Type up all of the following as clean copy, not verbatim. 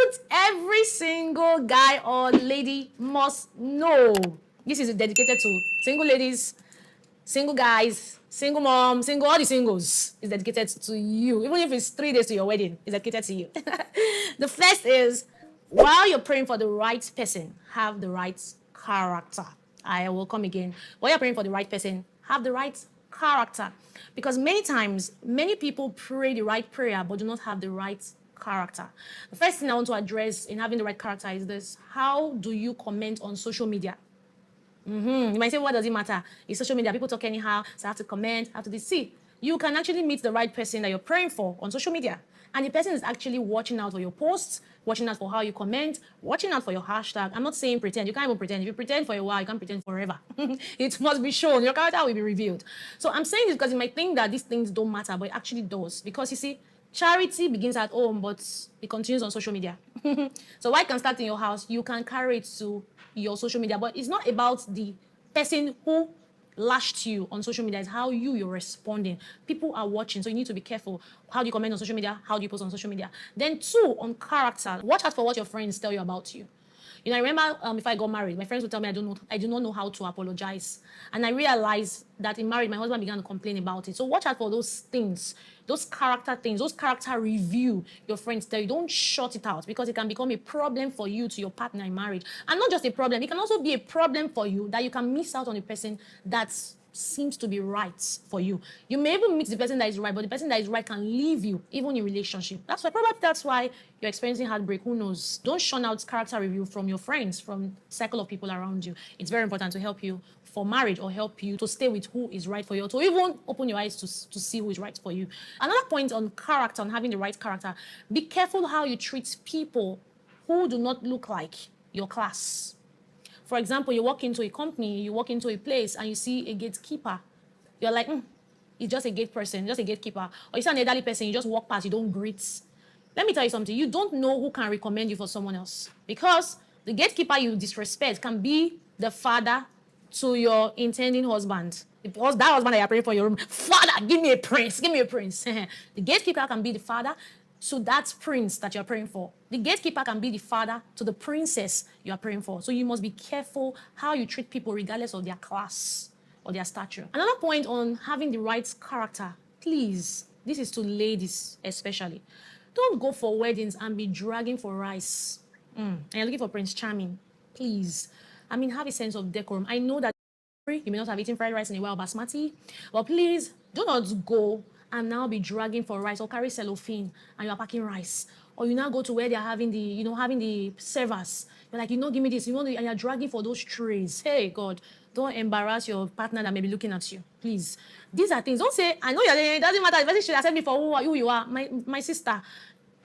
truth every single guy or lady must know. This is dedicated to single ladies, single guys, single mom, single, all the singles is dedicated to you. Even if it's 3 days to your wedding, it's dedicated to you. The first is, while you're praying for the right person, have the right character. I will come again. While you're praying for the right person, have the right character. Because many times, many people pray the right prayer but do not have the right character. The first thing I want to address in having the right character is this: how do you comment on social media? You might say, what does it matter? It's social media. People talk anyhow, so I have to comment, I have to this. See, you can actually meet the right person that you're praying for on social media. And the person is actually watching out for your posts, watching out for how you comment, watching out for your hashtag. I'm not saying pretend. You can't even pretend. If you pretend for a while, you can't pretend forever. It must be shown. Your character will be revealed. So I'm saying this because you might think that these things don't matter, but it actually does. Because you see, charity begins at home, but it continues on social media. So why can start in your house? You can carry it to your social media, but it's not about the person who lashed you on social media. It's how you're responding. People are watching, so you need to be careful. How do you comment on social media? How do you post on social media? Then 2, on character. Watch out for what your friends tell you about you. You know, I remember if I got married, my friends would tell me I do not know how to apologize. And I realized that in marriage, my husband began to complain about it. So watch out for those things, those character things, those character review your friends tell you. Don't shut it out, because it can become a problem for you to your partner in marriage. And not just a problem, it can also be a problem for you that you can miss out on a person that's seems to be right for you. You may even meet the person that is right, but the person that is right can leave you, even in relationship. That's why you're experiencing heartbreak. Who knows? Don't shun out character review from your friends, from circle of people around you. It's very important to help you for marriage, or help you to stay with who is right for you, or to even open your eyes to see who is right for you. Another point on character, on having the right character: be careful how you treat people who do not look like your class. For example, you walk into a company, you walk into a place, and you see a gatekeeper. You're like, it's just a gate person, just a gatekeeper. Or you see an elderly person, you just walk past, you don't greet. Let me tell you something. You don't know who can recommend you for someone else. Because the gatekeeper you disrespect can be the father to your intending husband. Because that husband that you're praying for your room, Father, give me a prince, give me a prince. The gatekeeper can be the father to that prince that you're praying for. The gatekeeper can be the father to the princess you are praying for. So you must be careful how you treat people regardless of their class or their stature. Another point on having the right character, please, this is to ladies especially. Don't go for weddings and be dragging for rice. And you're looking for Prince Charming. Please. I mean, have a sense of decorum. I know that you may not have eaten fried rice in a while, basmati, but please do not go and now be dragging for rice, or carry cellophane and you are packing rice. Or you now go to where they're having the servers. You're like, give me this. And you're dragging for those trays. Hey, God, don't embarrass your partner that may be looking at you. Please. These are things. Don't say, I know it doesn't matter. The person should accept me for who you are. My sister,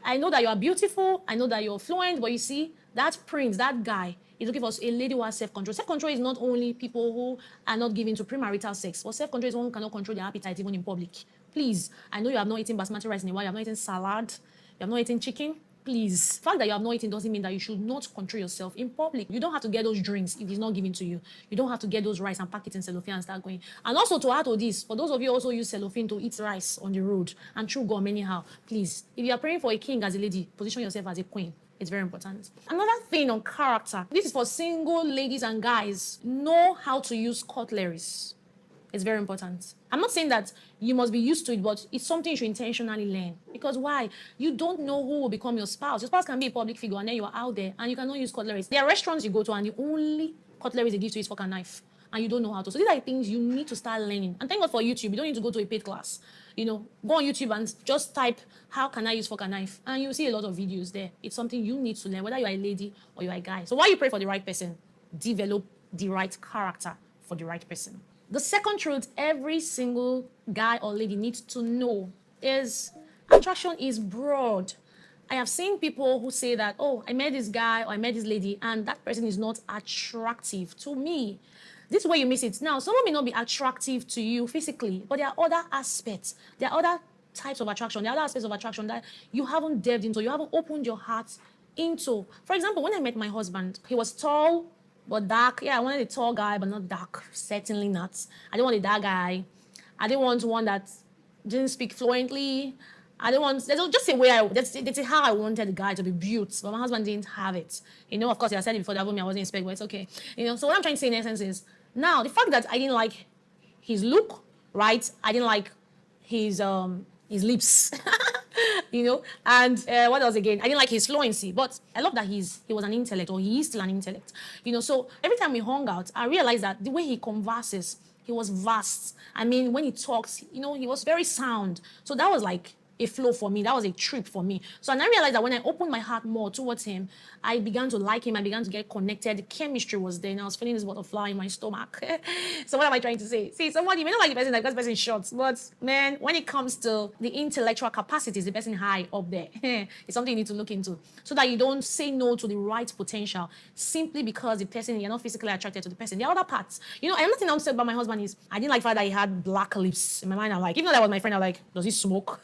I know that you are beautiful. I know that you're fluent. But you see, that prince, that guy, is looking for a lady who has self-control. Self-control is not only people who are not given to premarital sex, but self-control is one who cannot control their appetite even in public. Please, I know you have not eaten basmati rice in a while, you have not eaten salad, you have not eaten chicken. Please, the fact that you have not eaten doesn't mean that you should not control yourself in public. You don't have to get those drinks if it's not given to you. You don't have to get those rice and pack it in cellophane and start going. And also, to add to this, for those of you who also use cellophane to eat rice on the road and chew gum anyhow, please, if you are praying for a king as a lady, position yourself as a queen. It's very important. Another thing on character, this is for single ladies and guys: know how to use cutleries. It's very important. I'm not saying that you must be used to it, but it's something you should intentionally learn. Because why? You don't know who will become your spouse. Your spouse can be a public figure, and then you are out there and you cannot use cutleries. There are restaurants you go to and the only cutleries they give to you is fork and knife, and you don't know how to. So these are the things you need to start learning. And thank God for YouTube. You don't need to go to a paid class. Go on YouTube and just type, how can I use fork and knife? And you'll see a lot of videos there. It's something you need to learn, whether you're a lady or you're a guy. So while you pray for the right person, develop the right character for the right person. The second truth every single guy or lady needs to know is attraction is broad. I have seen people who say that, oh, I met this guy or I met this lady and that person is not attractive to me. This is where you miss it. Now, someone may not be attractive to you physically, but there are other aspects. There are other types of attraction. There are other aspects of attraction that you haven't delved into, you haven't opened your heart into. For example, when I met my husband, he was tall, but dark. Yeah, I wanted a tall guy, but not dark. Certainly not. I didn't want a dark guy. I didn't want one that didn't speak fluently. I don't want, there's just a way that's how I wanted the guy to be built, but my husband didn't have it. Of course, I said it before, that me, I wasn't expecting, but it's okay. So what I'm trying to say in essence is, now, the fact that I didn't like his look, right? I didn't like his lips, and what else again? I didn't like his fluency, but I love that he was an intellect, or he is still an intellect. So every time we hung out, I realized that the way he converses, he was vast. I mean, when he talks, he was very sound. So that was like a flow for me. That was a trip for me. So and I realized that when I opened my heart more towards him, I began to like him. I began to get connected. The chemistry was there, and I was feeling this butterfly in my stomach. So what am I trying to say? See, somebody may not like the person, like that person is short, but man, when it comes to the intellectual capacities, the person high up there, it's something you need to look into, so that you don't say no to the right potential simply because the person, you're not physically attracted to the person. The other parts, another thing I'm saying about my husband is I didn't like the fact that he had black lips. In my mind, I'm like, even though that was my friend, I'm like, does he smoke?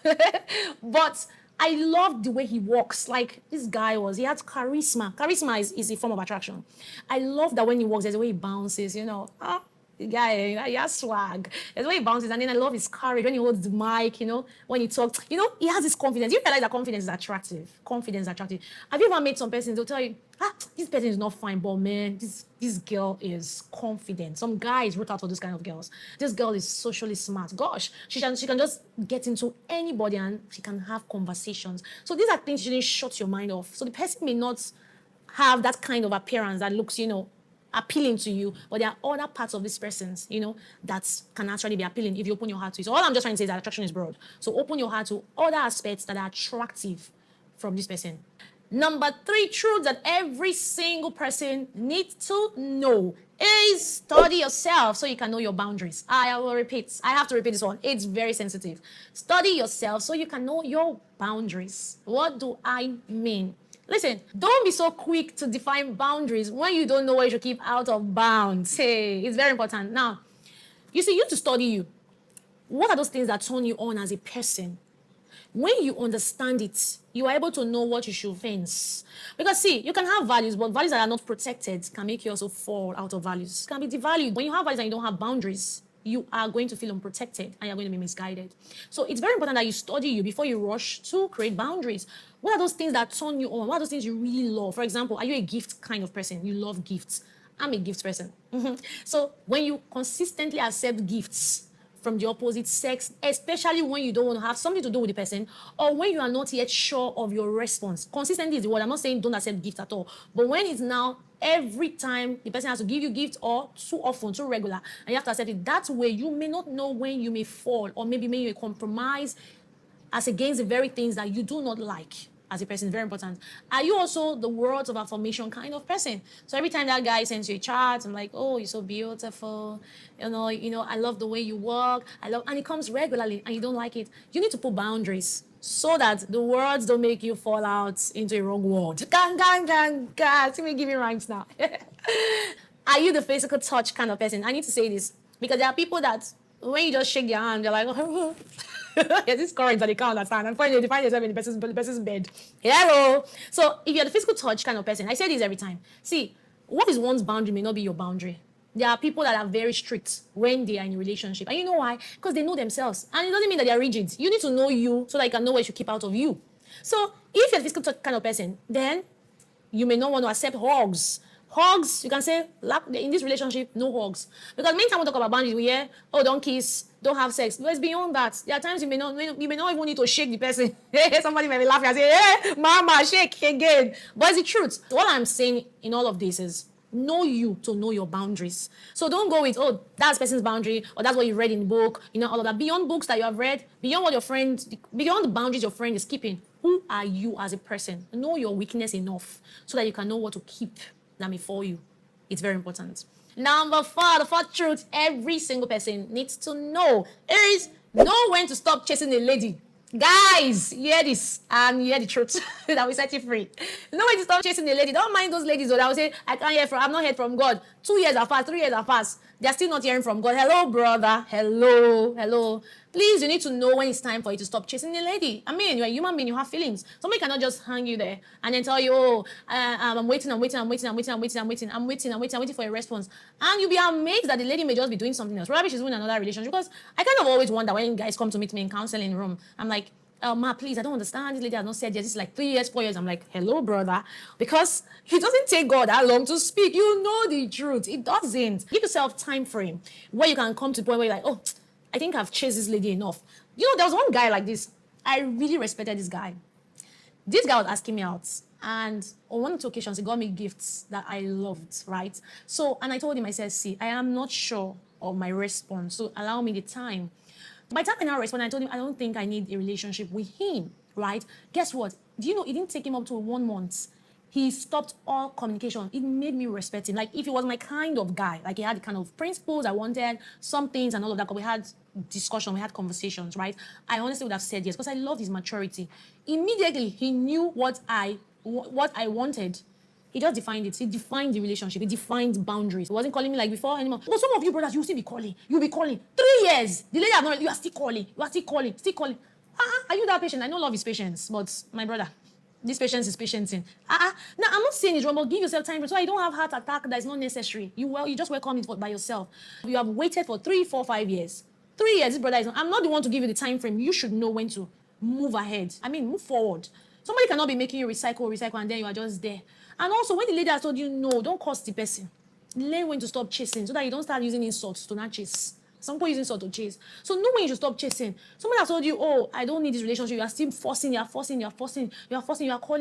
But I loved the way he walks. Like, this guy he had charisma. Charisma is a form of attraction. I love that when he walks, there's the way he bounces, the guy, he has swag. There's the way he bounces, and then I love his courage when he holds the mic, when he talks. He has this confidence. You realize that confidence is attractive. Confidence is attractive. Have you ever met some persons, they'll tell you, this person is not fine, but man, this girl is confident. Some guys root out for those kind of girls. This girl is socially smart. Gosh, she can just get into anybody and she can have conversations. So these are things you shouldn't shut your mind off. So the person may not have that kind of appearance that looks, appealing to you, but there are other parts of this person's, that can actually be appealing if you open your heart to it. So all I'm just trying to say is that attraction is broad. So open your heart to other aspects that are attractive from this person. Number 3 truth that every single person needs to know is study yourself so you can know your boundaries. I will repeat. I have to repeat this one. It's very sensitive. Study yourself so you can know your boundaries. What do I mean? Listen, don't be so quick to define boundaries when you don't know what you should keep out of bounds. Hey, it's very important. Now, you see, you have to study you. What are those things that turn you on as a person? When you understand it, you are able to know what you should fence. Because see, you can have values, but values that are not protected can make you also fall out of values. Can be devalued. When you have values and you don't have boundaries, you are going to feel unprotected and you're going to be misguided. So it's very important that you study you before you rush to create boundaries. What are those things that turn you on? What are those things you really love? For example, are you a gift kind of person? You love gifts. I'm a gift person. So when you consistently accept gifts from the opposite sex, especially when you don't want to have something to do with the person, or when you are not yet sure of your response. Consistency is the word. I'm not saying don't accept gifts at all. But when it's now every time the person has to give you gifts, or too often, too regular, and you have to accept it, that way you may not know when you may fall, or maybe you may compromise as against the very things that you do not like as a person. Very important. Are you also the words of affirmation kind of person? So every time that guy sends you a chat, I'm like, oh, you're so beautiful. I love the way you walk. And it comes regularly and you don't like it. You need to put boundaries so that the words don't make you fall out into a wrong word. Gang, gang, gang, gang. See me giving rhymes now. Are you the physical touch kind of person? I need to say this because there are people that when you just shake their hand, they're like, oh, there's this current that they can't understand. And finally, they find yourself in the person's bed. Hello. So if you're the physical touch kind of person, I say this every time. See, what is one's boundary may not be your boundary. There are people that are very strict when they are in a relationship. And you know why? Because they know themselves. And it doesn't mean that they are rigid. You need to know you so that you can know what you should keep out of you. So if you're the physical touch kind of person, then you may not want to accept hugs. Hugs, you can say, in this relationship, no hugs. Because many times we talk about boundaries, we hear, oh, don't kiss, don't have sex. But it's beyond that. There are times you may not even need to shake the person. Somebody may be laughing and say, hey, mama, shake again. But it's the truth. What I'm saying in all of this is, know you to know your boundaries. So don't go with, oh, that's person's boundary, or that's what you read in the book, all of that. Beyond books that you have read, beyond the boundaries your friend is keeping, who are you as a person? Know your weakness enough so that you can know what to keep that may fall you. It's very important. Number 4, the 4th truth every single person needs to know is know when to stop chasing a lady. Guys, hear this and hear the truth that will set you free. Know when to stop chasing a lady. Don't mind those ladies that will say, I've not heard from God. 2 years have passed, 3 years have passed. They're still not hearing from God. Hello, brother. Hello. Please, you need to know when it's time for you to stop chasing a lady. I mean, you're a human being, you have feelings. Somebody cannot just hang you there and then tell you, oh, I'm waiting for a response. And you'll be amazed that the lady may just be doing something else. Probably she's in another relationship. Because I kind of always wonder when guys come to meet me in counseling room, I'm like, Ma, please, I don't understand. This lady has not said yes. It's like 3 years, 4 years. I'm like, hello, brother. Because it doesn't take God that long to speak. You know the truth. It doesn't. Give yourself time frame where you can come to the point where you're like, oh, I think I've chased this lady enough. You know, there was one guy like this. I really respected this guy. This guy was asking me out. And on one or two occasions, he got me gifts that I loved, right? So, and I told him, I said, see, I am not sure of my response. So allow me the time. By the time I now responded, I told him I don't think I need a relationship with him, right? Guess what? Do you know it didn't take him up to 1 month? He stopped all communication. It made me respect him. Like, if he was my kind of guy, like he had the kind of principles I wanted, some things and all of that, because we had discussion, we had conversations, right? I honestly would have said yes because I loved his maturity. Immediately, he knew what I wanted. He just defined it. He defined the relationship. He defined boundaries. He wasn't calling me like before anymore. But some of you brothers, you'll still be calling. You'll be calling. 3 years. The lady have not, you are still calling. You are still calling. Still calling. Are you that patient? I know love is patience, but my brother, this patience is patienting. Now, I'm not saying it's wrong, but give yourself time. So you don't have heart attack that is not necessary. You just welcome it by yourself. You have waited for 3, 4, 5 years. 3 years, this brother is not. I'm not the one to give you the time frame. You should know when to move ahead. I mean, move forward. Somebody cannot be making you recycle, and then you are just there. And also, when the lady has told you no, don't curse the person. Learn when to stop chasing so that you don't start using insults to not chase. Some people use insult to chase. So know when you should stop chasing. Somebody has told you, oh, I don't need this relationship. You are still forcing, you are calling,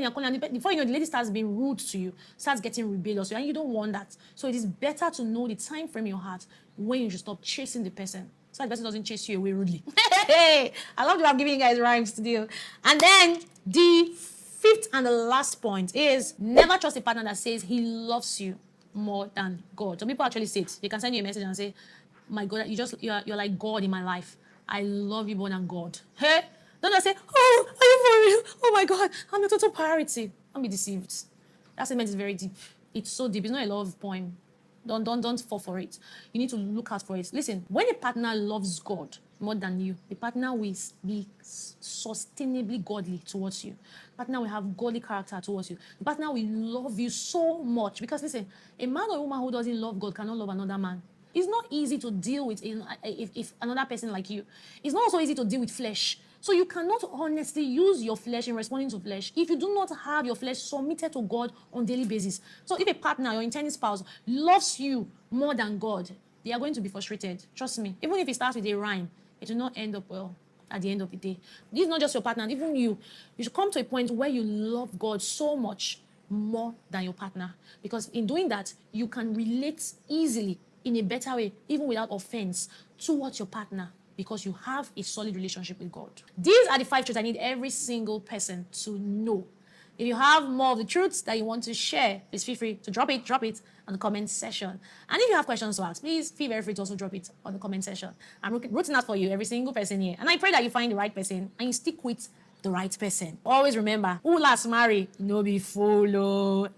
And before you know, the lady starts being rude to you, starts getting rebellious, and you don't want that. So it is better to know the time frame in your heart when you should stop chasing the person. So that the person doesn't chase you away rudely. I love to have given you guys rhymes to do. And then the fifth and the last point is never trust a partner that says he loves you more than God. Some people actually say it. They can send you a message and say, my God, you're like God in my life. I love you more than God. Hey? Don't just say, oh, are you for real? Oh my God, I'm your total priority. Don't be deceived. That statement is very deep. It's so deep. It's not a love poem. Don't fall for it. You need to look out for it. Listen, when a partner loves God more than you, the partner will be sustainably godly towards you. The partner will have godly character towards you. The partner will love you so much. Because listen, a man or a woman who doesn't love God cannot love another man. It's not easy to deal with if another person like you. It's not also easy to deal with flesh. So you cannot honestly use your flesh in responding to flesh if you do not have your flesh submitted to God on a daily basis. So if a partner, your intended spouse, loves you more than God, they are going to be frustrated. Trust me. Even if it starts with a rhyme, it will not end up well at the end of the day. This is not just your partner, even you. You should come to a point where you love God so much more than your partner. Because in doing that, you can relate easily in a better way, even without offense, towards your partner because you have a solid relationship with God. These are the 5 truths I need every single person to know. If you have more of the truths that you want to share, please feel free to drop it on the comment section. And if you have questions to ask, please feel very free to also drop it on the comment section. I'm rooting out for you, every single person here. And I pray that you find the right person and you stick with the right person. Always remember, who last marry, no be follow.